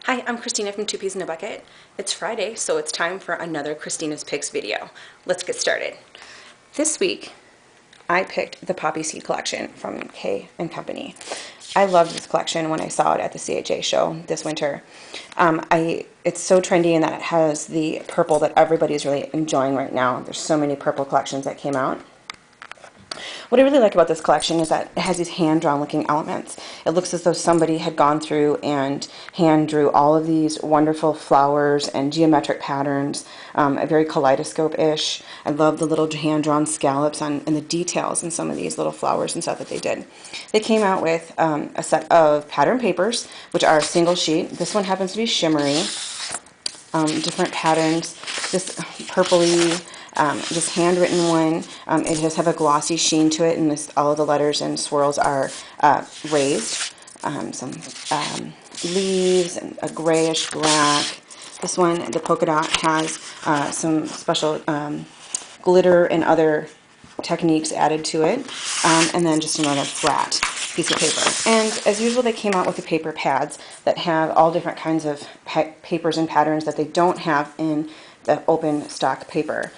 Hi, I'm Christina from Two Peas in a Bucket. It's Friday, so it's time for another Christina's Picks video. Let's get started. This week, I picked the Poppy Seed collection from K & Company. I loved this collection when I saw it at the CHA show this winter. It's so trendy in that it has the purple that everybody's really enjoying right now. There's so many purple collections that came out. What I really like about this collection is that it has these hand-drawn looking elements. It looks as though somebody had gone through and hand drew all of these wonderful flowers and geometric patterns, very kaleidoscope-ish. I love the little hand-drawn scallops and the details in some of these little flowers and stuff that they did. They came out with a set of pattern papers, which are single sheet. This one happens to be shimmery, different patterns. This purpley, this handwritten one, it does have a glossy sheen to it, and all of the letters and swirls are raised. Some leaves and a grayish black. This one, the polka dot, has some special glitter and other techniques added to it, and then just another flat piece of paper. And as usual, they came out with the paper pads that have all different kinds of papers and patterns that they don't have in the open stock paper.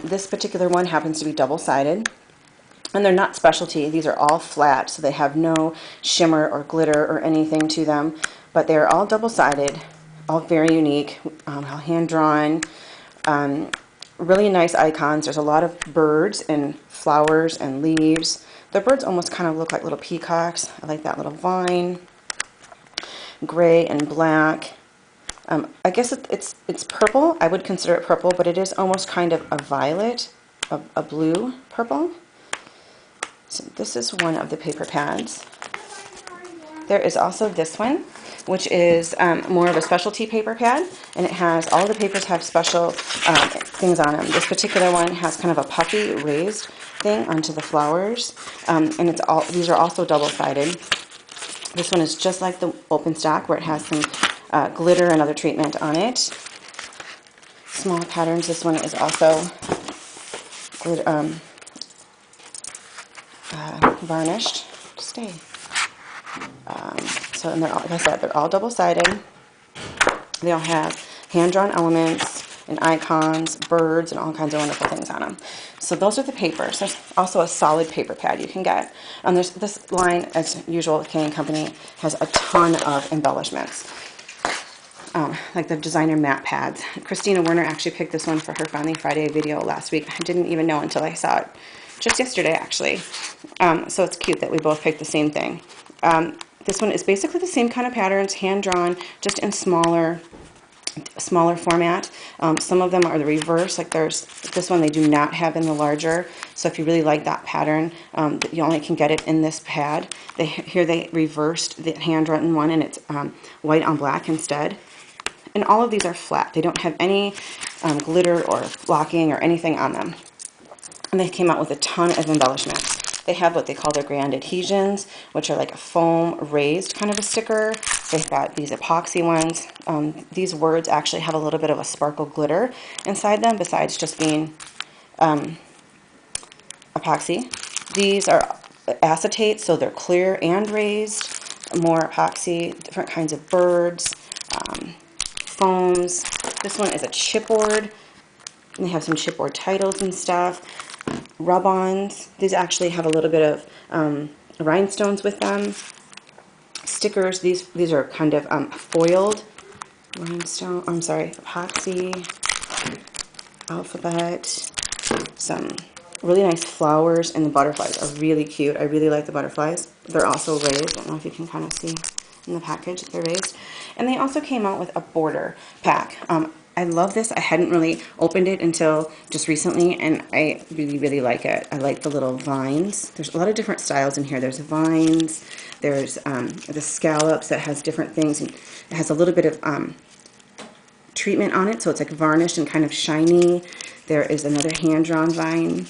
This particular one happens to be double-sided, and they're not specialty. These are all flat, so they have no shimmer or glitter or anything to them, but they're all double-sided, all very unique, hand-drawn, really nice icons. There's a lot of birds and flowers and leaves. The birds almost kind of look like little peacocks. I like that little vine. Gray and black. I guess it's purple. I would consider it purple, but it is almost kind of a violet, a blue purple. So this is one of the paper pads. There is also this one, which is more of a specialty paper pad, and it has, all the papers have special things on them. This particular one has kind of a puffy raised thing onto the flowers, and these are also double-sided. This one is just like the open stock, where it has some glitter and other treatment on it. Small patterns. This one is also varnished. Stay. So, and they're all, like I said, they're all double-sided. They all have hand-drawn elements and icons, birds, and all kinds of wonderful things on them. So those are the papers. There's also a solid paper pad you can get. There's this line, as usual with K & Company, has a ton of embellishments. Like the designer matte pads. Kristina Werner actually picked this one for her Finally Friday video last week. I didn't even know until I saw it just yesterday, actually. So it's cute that we both picked the same thing. This one is basically the same kind of patterns, hand-drawn, just in smaller format. Some of them are the reverse, like there's this one they do not have in the larger. So if you really like that pattern, you only can get it in this pad. Here they reversed the hand-drawn one, and it's white on black instead. And all of these are flat. They don't have any glitter or blocking or anything on them. And they came out with a ton of embellishments. They have what they call their grand adhesions, which are like a foam raised kind of a sticker. They've got these epoxy ones. These words actually have a little bit of a sparkle glitter inside them, besides just being epoxy. These are acetate, so they're clear and raised. More epoxy, different kinds of birds, foams. This one is a chipboard. They have some chipboard titles and stuff. Rub-ons. These actually have a little bit of rhinestones with them. Stickers. These are kind of foiled rhinestone. I'm sorry, epoxy. Alphabet. Some really nice flowers, and the butterflies are really cute. I really like the butterflies. They're also raised. I don't know if you can kind of see in the package that they're raised. And they also came out with a border pack. I love this. I hadn't really opened it until just recently, and I really, really like it. I like the little vines. There's a lot of different styles in here. There's vines. There's the scallops that has different things. And it has a little bit of treatment on it, so it's like varnished and kind of shiny. There is another hand-drawn vine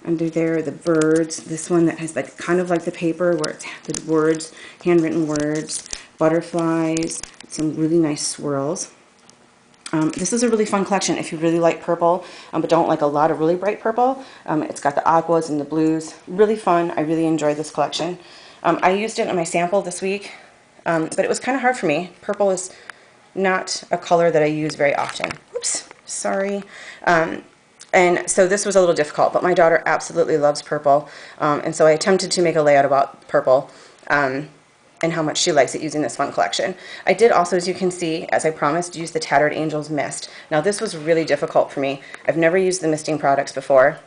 under there. The birds. This one that has like kind of like the paper where it's the words, handwritten words, butterflies, some really nice swirls. This is a really fun collection if you really like purple, but don't like a lot of really bright purple. It's got the aquas and the blues. Really fun. I really enjoyed this collection. I used it in my sample this week, but it was kind of hard for me. Purple is not a color that I use very often. Oops, sorry. And so this was a little difficult, but my daughter absolutely loves purple, and so I attempted to make a layout about purple and how much she likes it using this fun collection. I did also, as you can see, as I promised, use the Tattered Angels Mist. Now this was really difficult for me. I've never used the misting products before,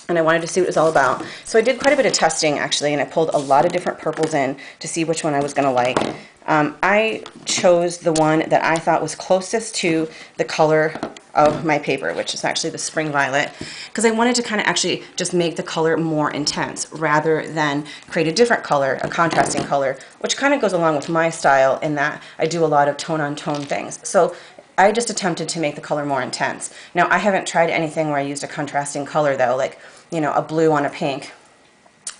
and I wanted to see what it was all about. So I did quite a bit of testing, actually, and I pulled a lot of different purples in to see which one I was going to like. I chose the one that I thought was closest to the color of my paper, which is actually the Spring Violet, because I wanted to kind of actually just make the color more intense rather than create a different color, a contrasting color, which kind of goes along with my style in that I do a lot of tone-on-tone things. So I just attempted to make the color more intense. Now, I haven't tried anything where I used a contrasting color, though, like, you know, a blue on a pink.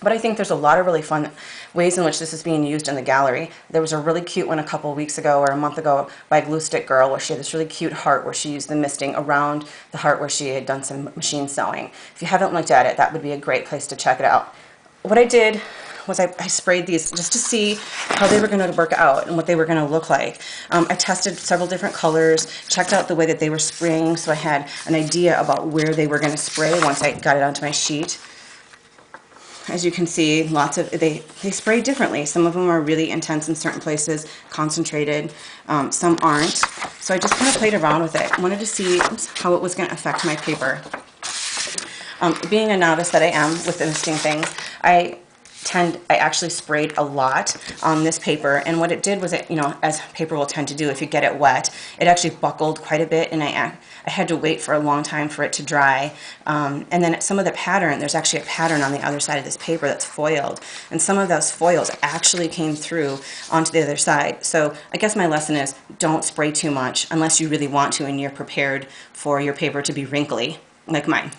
But I think there's a lot of really fun ways in which this is being used in the gallery. There was a really cute one a couple weeks ago or a month ago by Glue Stick Girl where she had this really cute heart where she used the misting around the heart where she had done some machine sewing. If you haven't looked at it, that would be a great place to check it out. What I did was I sprayed these just to see how they were going to work out and what they were going to look like. I tested several different colors, checked out the way that they were spraying so I had an idea about where they were going to spray once I got it onto my sheet. As you can see, lots of they spray differently. Some of them are really intense in certain places, concentrated. Some aren't. So I just kind of played around with it. I wanted to see how it was going to affect my paper. Being a novice that I am with the misting things, I actually sprayed a lot on this paper, and what it did was it, you know, as paper will tend to do if you get it wet, it actually buckled quite a bit, and I had to wait for a long time for it to dry. And then some of the pattern, there's actually a pattern on the other side of this paper that's foiled, and some of those foils actually came through onto the other side. So I guess my lesson is don't spray too much unless you really want to and you're prepared for your paper to be wrinkly, like mine.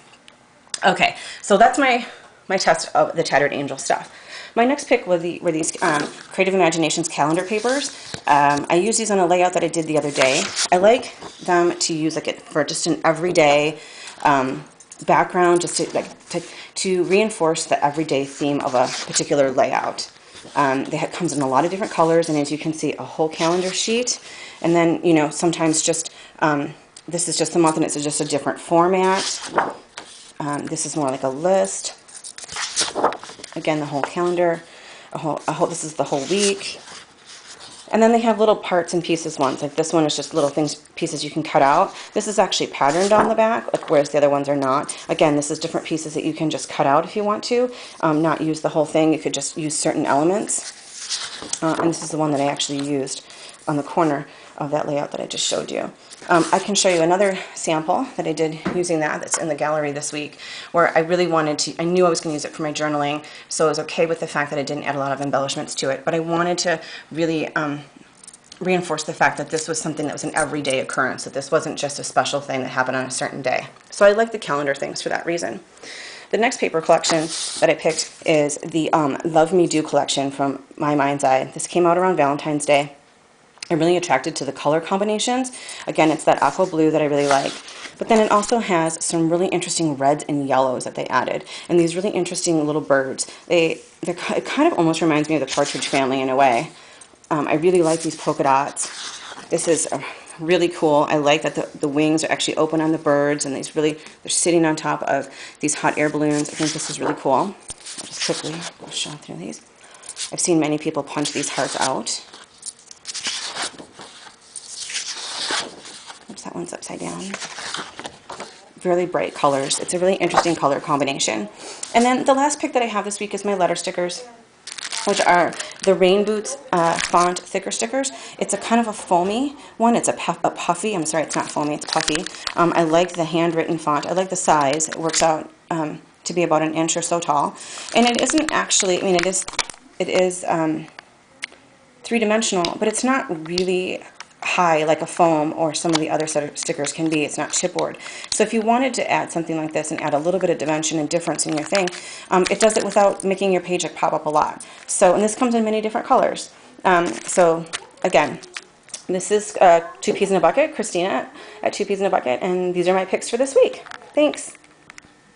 Okay, so that's my test of the Tattered Angel stuff. My next pick were these Creative Imaginations calendar papers. I used these on a layout that I did the other day. I like them to use like it for just an everyday background, just to reinforce the everyday theme of a particular layout. It comes in a lot of different colors, and as you can see, a whole calendar sheet. And then, you know, sometimes just this is just the month, and it's just a different format. This is more like a list. Again, the whole calendar, this is the whole week. And then they have little parts and pieces ones. Like this one is just little pieces you can cut out. This is actually patterned on the back, like whereas the other ones are not. Again, this is different pieces that you can just cut out if you want to, not use the whole thing. You could just use certain elements. And this is the one that I actually used on the corner of that layout that I just showed you. I can show you another sample that I did using that's in the gallery this week, where I really wanted to, I knew I was going to use it for my journaling, so I was okay with the fact that I didn't add a lot of embellishments to it, but I wanted to really reinforce the fact that this was something that was an everyday occurrence, that this wasn't just a special thing that happened on a certain day. So I like the calendar things for that reason. The next paper collection that I picked is the Love Me Do collection from My Mind's Eye. This came out around Valentine's Day. I'm really attracted to the color combinations. Again, it's that aqua blue that I really like. But then it also has some really interesting reds and yellows that they added. And these really interesting little birds. It kind of almost reminds me of the Partridge Family in a way. I really like these polka dots. This is really cool. I like that the wings are actually open on the birds, and they're sitting on top of these hot air balloons. I think this is really cool. I'll just quickly go show through these. I've seen many people punch these hearts out. Oops, that one's upside down. Really bright colors. It's a really interesting color combination. And then the last pick that I have this week is my letter stickers, which are the Rain Boots font thicker stickers. It's a kind of a foamy one. It's a puffy. I'm sorry, it's not foamy, it's puffy. I like the handwritten font. I like the size. It works out to be about 1 inch or so tall. And it isn't actually, I mean, it is three-dimensional, but it's not really high like a foam or some of the other stickers can be. It's not chipboard. So if you wanted to add something like this and add a little bit of dimension and difference in your thing, it does it without making your page pop up a lot. So, and this comes in many different colors. So again, this is 2 Peas in a Bucket, Kristina at 2 Peas in a Bucket, and these are my picks for this week. Thanks.